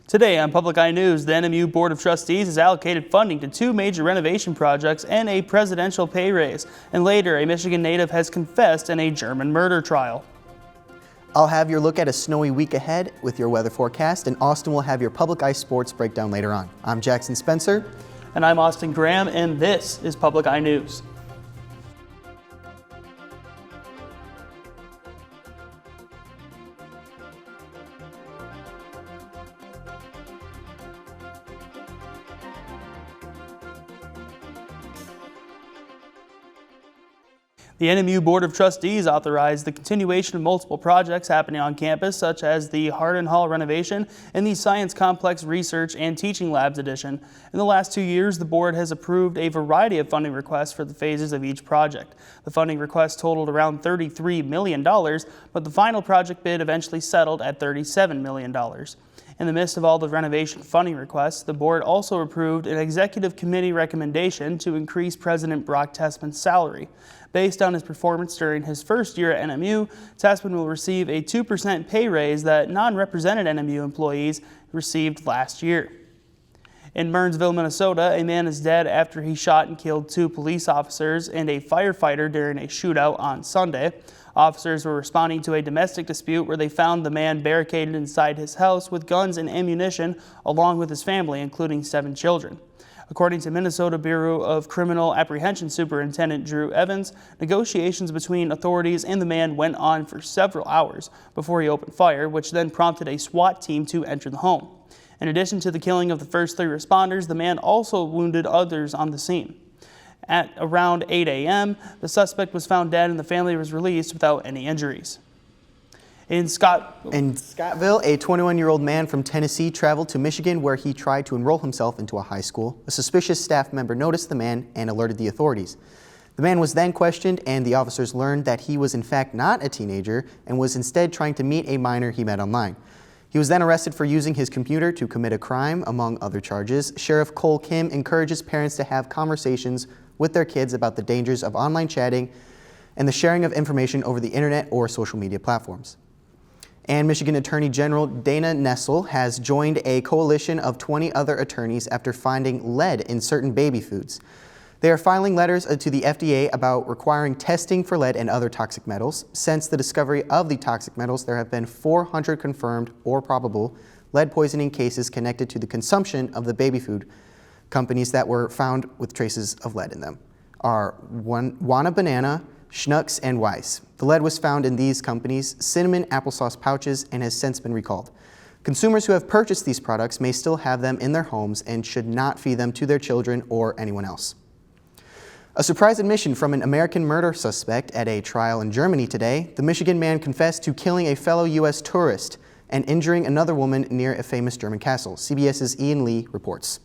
Today on Public Eye News, the NMU Board of Trustees has allocated funding to 2 major renovation projects and a presidential pay raise. And later, a Michigan native has confessed in a German murder trial. I'll have your look at a snowy week ahead with your weather forecast, and Austin will have your Public Eye Sports breakdown later on. I'm Jackson Spencer. And I'm Austin Graham, and this is Public Eye News. The NMU Board of Trustees authorized the continuation of multiple projects happening on campus, such as the Hardin Hall renovation and the Science Complex Research and Teaching Labs addition. In the last 2 years, the board has approved a variety of funding requests for the phases of each project. The funding request totaled around $33 million, but the final project bid eventually settled at $37 million. In the midst of all the renovation funding requests, the board also approved an executive committee recommendation to increase President Brock Tessman's salary. Based on his performance during his first year at NMU, Tessman will receive a 2% pay raise that non-represented NMU employees received last year. In Burnsville, Minnesota, a man is dead after he shot and killed 2 police officers and a firefighter during a shootout on Sunday. Officers were responding to a domestic dispute where they found the man barricaded inside his house with guns and ammunition, along with his family, including 7 children. According to Minnesota Bureau of Criminal Apprehension Superintendent Drew Evans, negotiations between authorities and the man went on for several hours before he opened fire, which then prompted a SWAT team to enter the home. In addition to the killing of the first 3 responders, the man also wounded others on the scene. At around 8 a.m., the suspect was found dead and the family was released without any injuries. In Scottville, a 21-year-old man from Tennessee traveled to Michigan where he tried to enroll himself into a high school. A suspicious staff member noticed the man and alerted the authorities. The man was then questioned, and the officers learned that he was in fact not a teenager and was instead trying to meet a minor he met online. He was then arrested for using his computer to commit a crime, among other charges. Sheriff Cole Kim encourages parents to have conversations with their kids about the dangers of online chatting and the sharing of information over the internet or social media platforms. And Michigan Attorney General Dana Nessel has joined a coalition of 20 other attorneys after finding lead in certain baby foods. They are filing letters to the FDA about requiring testing for lead and other toxic metals. Since the discovery of the toxic metals, there have been 400 confirmed or probable lead poisoning cases connected to the consumption of the baby food. Companies that were found with traces of lead in them are Wana Banana, Schnucks, and Weiss. The lead was found in these companies' cinnamon applesauce pouches and has since been recalled. Consumers who have purchased these products may still have them in their homes and should not feed them to their children or anyone else. A surprise admission from an American murder suspect at a trial in Germany today. The Michigan man confessed to killing a fellow U.S. tourist and injuring another woman near a famous German castle. CBS's Ian Lee reports.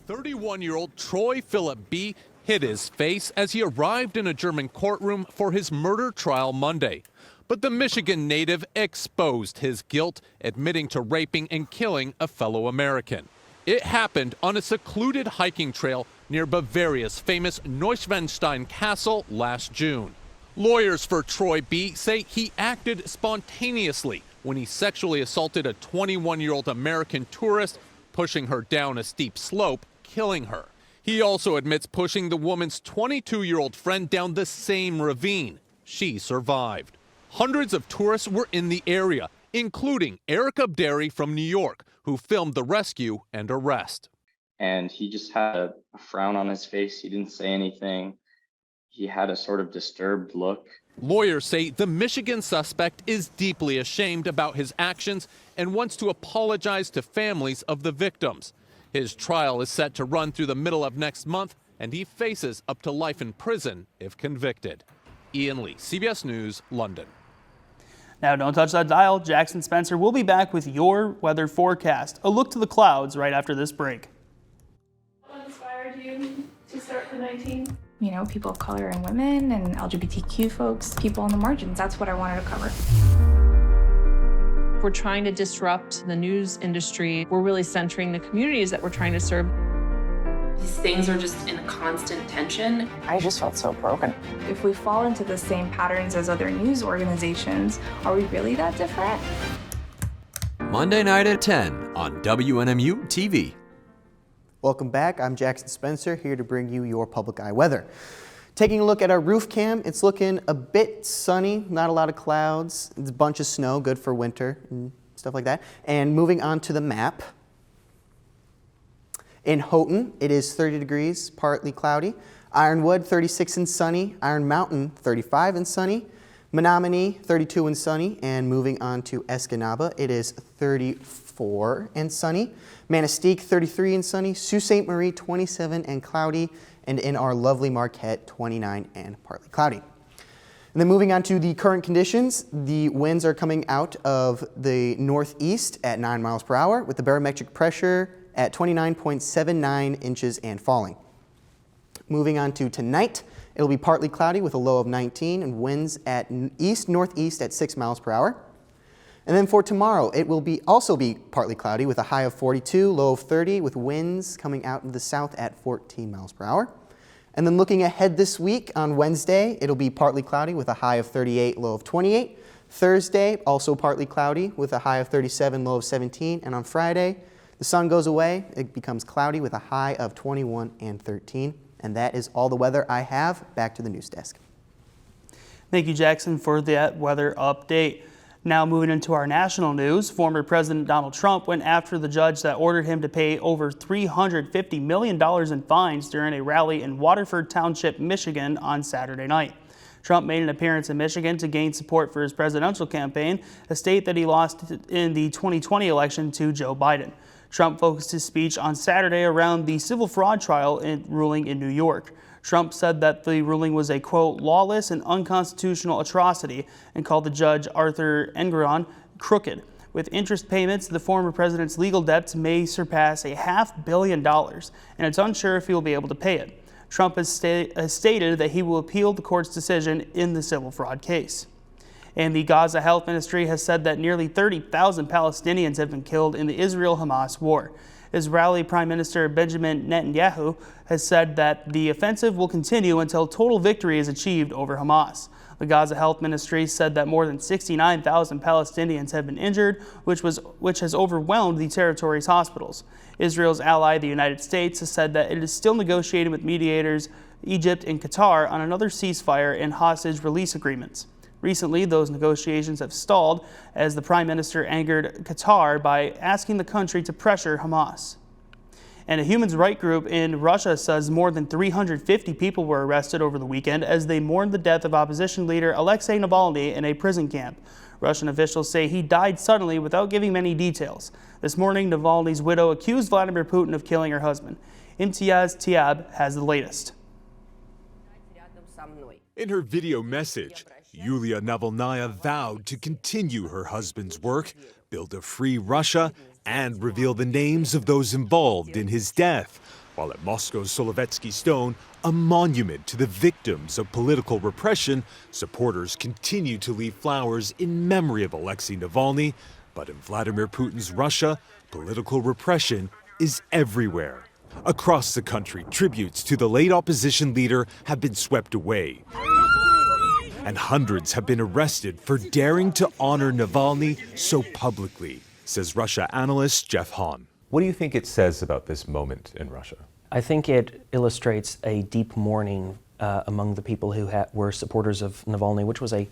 31-year-old Troy Philip B. hid his face as he arrived in a German courtroom for his murder trial Monday. But the Michigan native exposed his guilt, admitting to raping and killing a fellow American. It happened on a secluded hiking trail near Bavaria's famous Neuschwanstein Castle last June. Lawyers for Troy B. say he acted spontaneously when he sexually assaulted a 21-year-old American tourist, pushing her down a steep slope, killing her. He also admits pushing the woman's 22-year-old friend down the same ravine. She survived. Hundreds of tourists were in the area, including Eric Abderi from New York, who filmed the rescue and arrest. And he just had a frown on his face. He didn't say anything. He had a sort of disturbed look. Lawyers say the Michigan suspect is deeply ashamed about his actions and wants to apologize to families of the victims. His trial is set to run through the middle of next month, and he faces up to life in prison if convicted. Ian Lee, CBS News, London. Now don't touch that dial. Jackson Spencer will be back with your weather forecast. A look to the clouds right after this break. What inspired you to start the 19? You know, people of color and women and LGBTQ folks, people on the margins. That's what I wanted to cover. We're trying to disrupt the news industry. We're really centering the communities that we're trying to serve. These things are just in a constant tension. I just felt so broken. If we fall into the same patterns as other news organizations, are we really that different? Monday night at 10 on WNMU-TV. Welcome back. I'm Jackson Spencer, here to bring you your public eye weather. Taking a look at our roof cam, it's looking a bit sunny, not a lot of clouds. It's a bunch of snow, good for winter and stuff like that. And moving on to the map. In Houghton, it is 30 degrees, partly cloudy. Ironwood, 36 and sunny. Iron Mountain, 35 and sunny. Menominee, 32 and sunny. And moving on to Escanaba, it is 34 and sunny. Manistee, 33 and sunny. Sault Ste. Marie, 27 and cloudy. And in our lovely Marquette, 29 and partly cloudy. And then moving on to the current conditions, the winds are coming out of the northeast at 9 miles per hour with the barometric pressure at 29.79 inches and falling. Moving on to tonight, it'll be partly cloudy with a low of 19 and winds at east-northeast at 6 miles per hour. And then for tomorrow, it will also be partly cloudy with a high of 42, low of 30 with winds coming out of the south at 14 miles per hour. And then looking ahead this week on Wednesday, it'll be partly cloudy with a high of 38, low of 28. Thursday, also partly cloudy with a high of 37, low of 17. And on Friday, the sun goes away, it becomes cloudy with a high of 21 and 13. And that is all the weather I have. Back to the news desk. Thank you, Jackson, for that weather update. Now moving into our national news, former President Donald Trump went after the judge that ordered him to pay over $350 million in fines during a rally in Waterford Township, Michigan on Saturday night. Trump made an appearance in Michigan to gain support for his presidential campaign, a state that he lost in the 2020 election to Joe Biden. Trump focused his speech on Saturday around the civil fraud trial ruling in New York. Trump said that the ruling was a, quote, lawless and unconstitutional atrocity and called the judge, Arthur Engoron, crooked. With interest payments, the former president's legal debts may surpass $500 million, and it's unsure if he will be able to pay it. Trump has stated that he will appeal the court's decision in the civil fraud case. And the Gaza Health Ministry has said that nearly 30,000 Palestinians have been killed in the Israel-Hamas war. Israeli Prime Minister Benjamin Netanyahu has said that the offensive will continue until total victory is achieved over Hamas. The Gaza Health Ministry said that more than 69,000 Palestinians have been injured, which has overwhelmed the territory's hospitals. Israel's ally, the United States, has said that it is still negotiating with mediators Egypt and Qatar on another ceasefire and hostage release agreements. Recently, those negotiations have stalled as the Prime Minister angered Qatar by asking the country to pressure Hamas. And a human rights group in Russia says more than 350 people were arrested over the weekend as they mourned the death of opposition leader Alexei Navalny in a prison camp. Russian officials say he died suddenly without giving many details. This morning, Navalny's widow accused Vladimir Putin of killing her husband. Imtiaz Tiab has the latest. In her video message, Yulia Navalnaya vowed to continue her husband's work, build a free Russia, and reveal the names of those involved in his death, while at Moscow's Solovetsky Stone, a monument to the victims of political repression, supporters continue to leave flowers in memory of Alexei Navalny. But in Vladimir Putin's Russia, political repression is everywhere. Across the country, tributes to the late opposition leader have been swept away. And hundreds have been arrested for daring to honor Navalny so publicly, says Russia analyst Jeff Hahn. What do you think it says about this moment in Russia? I think it illustrates a deep mourning among the people who were supporters of Navalny, which was a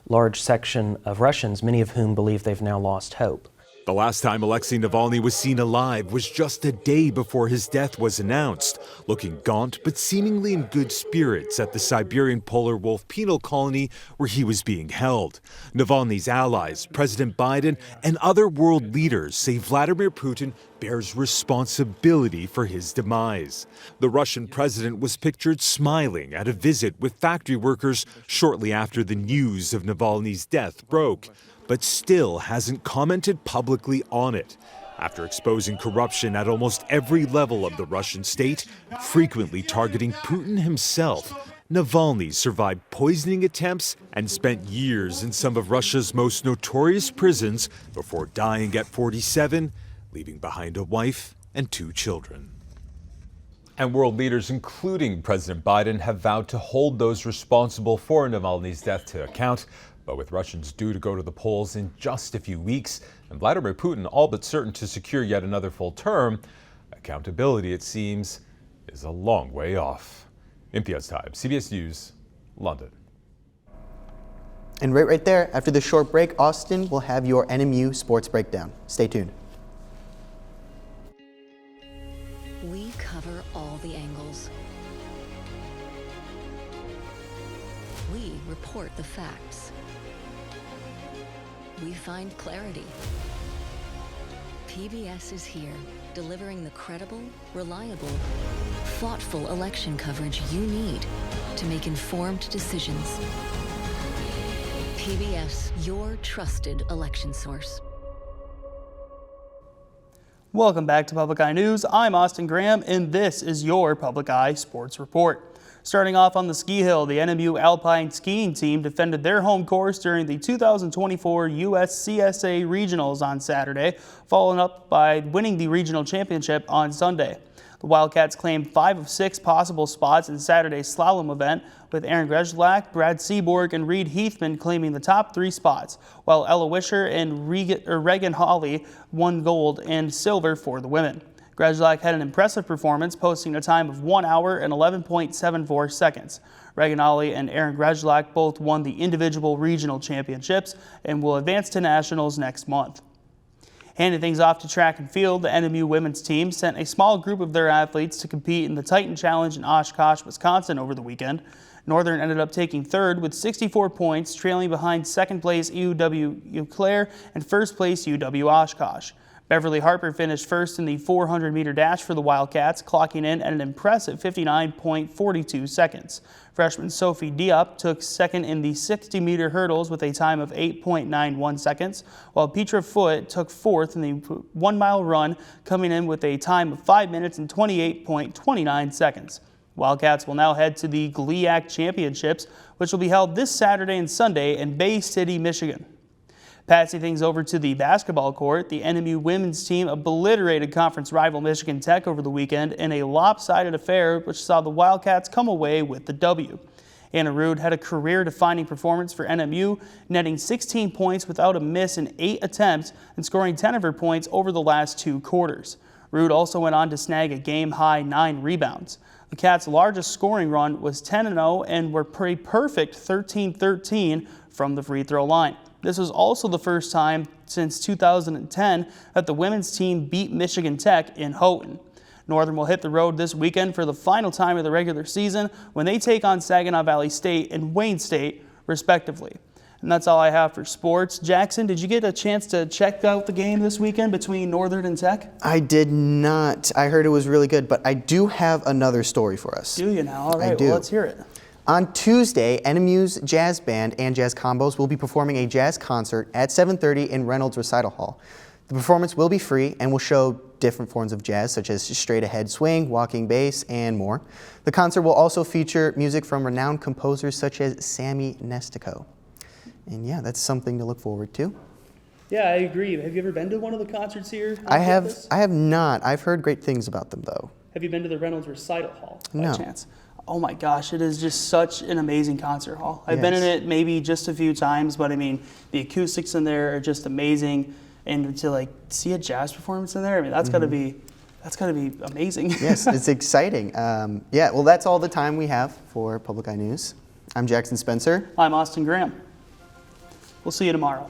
large section of Russians, many of whom believe they've now lost hope. The last time Alexei Navalny was seen alive was just a day before his death was announced, looking gaunt but seemingly in good spirits at the Siberian polar wolf penal colony where he was being held. Navalny's allies, President Biden, and other world leaders say Vladimir Putin bears responsibility for his demise. The Russian president was pictured smiling at a visit with factory workers shortly after the news of Navalny's death broke, but still hasn't commented publicly on it. After exposing corruption at almost every level of the Russian state, frequently targeting Putin himself, Navalny survived poisoning attempts and spent years in some of Russia's most notorious prisons before dying at 47, leaving behind a wife and 2 children. And world leaders, including President Biden, have vowed to hold those responsible for Navalny's death to account. But with Russians due to go to the polls in just a few weeks and Vladimir Putin all but certain to secure yet another full term, accountability, it seems, is a long way off. NPS Time, CBS News, London. And right there, after the short break, Austin will have your NMU sports breakdown. Stay tuned. We cover all the angles. We report the facts. We find clarity. PBS is here, delivering the credible, reliable, thoughtful election coverage you need to make informed decisions. PBS, your trusted election source. Welcome back to Public Eye News. I'm Austin Graham, and this is your Public Eye Sports Report. Starting off on the ski hill, the NMU Alpine skiing team defended their home course during the 2024 USCSA Regionals on Saturday, following up by winning the regional championship on Sunday. The Wildcats claimed 5 of 6 possible spots in Saturday's slalom event, with Aaron Grzelak, Brad Seaborg, and Reed Heathman claiming the top 3 spots, while Ella Wisher and Regan Hawley won gold and silver for the women. Grzelak had an impressive performance, posting a time of 1 hour and 11.74 seconds. Regan Hawley and Aaron Grzelak both won the individual regional championships and will advance to nationals next month. Handing things off to track and field, the NMU women's team sent a small group of their athletes to compete in the Titan Challenge in Oshkosh, Wisconsin over the weekend. Northern ended up taking third with 64 points, trailing behind second place UW Eau Claire and first place UW Oshkosh. Beverly Harper finished first in the 400-meter dash for the Wildcats, clocking in at an impressive 59.42 seconds. Freshman Sophie Diop took second in the 60-meter hurdles with a time of 8.91 seconds, while Petra Foote took fourth in the 1-mile run, coming in with a time of 5 minutes and 28.29 seconds. Wildcats will now head to the GLIAC Championships, which will be held this Saturday and Sunday in Bay City, Michigan. Passing things over to the basketball court, the NMU women's team obliterated conference rival Michigan Tech over the weekend in a lopsided affair which saw the Wildcats come away with the W. Anna Rude had a career-defining performance for NMU, netting 16 points without a miss in 8 attempts and scoring 10 of her points over the last 2 quarters. Rude also went on to snag a game-high 9 rebounds. The Cats' largest scoring run was 10-0 and were pretty perfect 13-13 from the free throw line. This was also the first time since 2010 that the women's team beat Michigan Tech in Houghton. Northern will hit the road this weekend for the final time of the regular season when they take on Saginaw Valley State and Wayne State, respectively. And that's all I have for sports. Jackson, did you get a chance to check out the game this weekend between Northern and Tech? I did not. I heard it was really good, but I do have another story for us. Do you now? All right, I do. Well, let's hear it. On Tuesday, NMU's Jazz Band and Jazz Combos will be performing a jazz concert at 7:30 in Reynolds Recital Hall. The performance will be free and will show different forms of jazz, such as straight-ahead swing, walking bass, and more. The concert will also feature music from renowned composers such as Sammy Nestico. And yeah, that's something to look forward to. Yeah, I agree. Have you ever been to one of the concerts here on I campus? have not. I've heard great things about them, though. Have you been to the Reynolds Recital Hall by No. chance? Oh my gosh, it is just such an amazing concert hall. I've been in it maybe just a few times, but I mean, the acoustics in there are just amazing. And to like see a jazz performance in there, I mean, that's gotta be amazing. Yes, it's exciting. Yeah, well, that's all the time we have for Public Eye News. I'm Jackson Spencer. I'm Austin Graham. We'll see you tomorrow.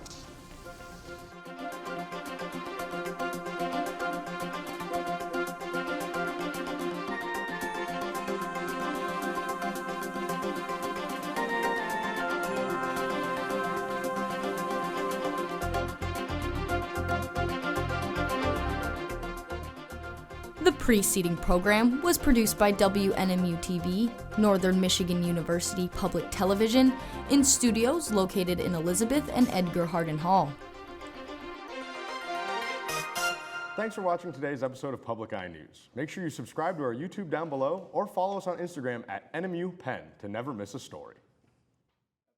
The preceding program was produced by WNMU-TV, Northern Michigan University Public Television, in studios located in Elizabeth and Edgar Hardin Hall. Thanks for watching today's episode of Public Eye News. Make sure you subscribe to our YouTube down below or follow us on Instagram at NMU Penn to never miss a story.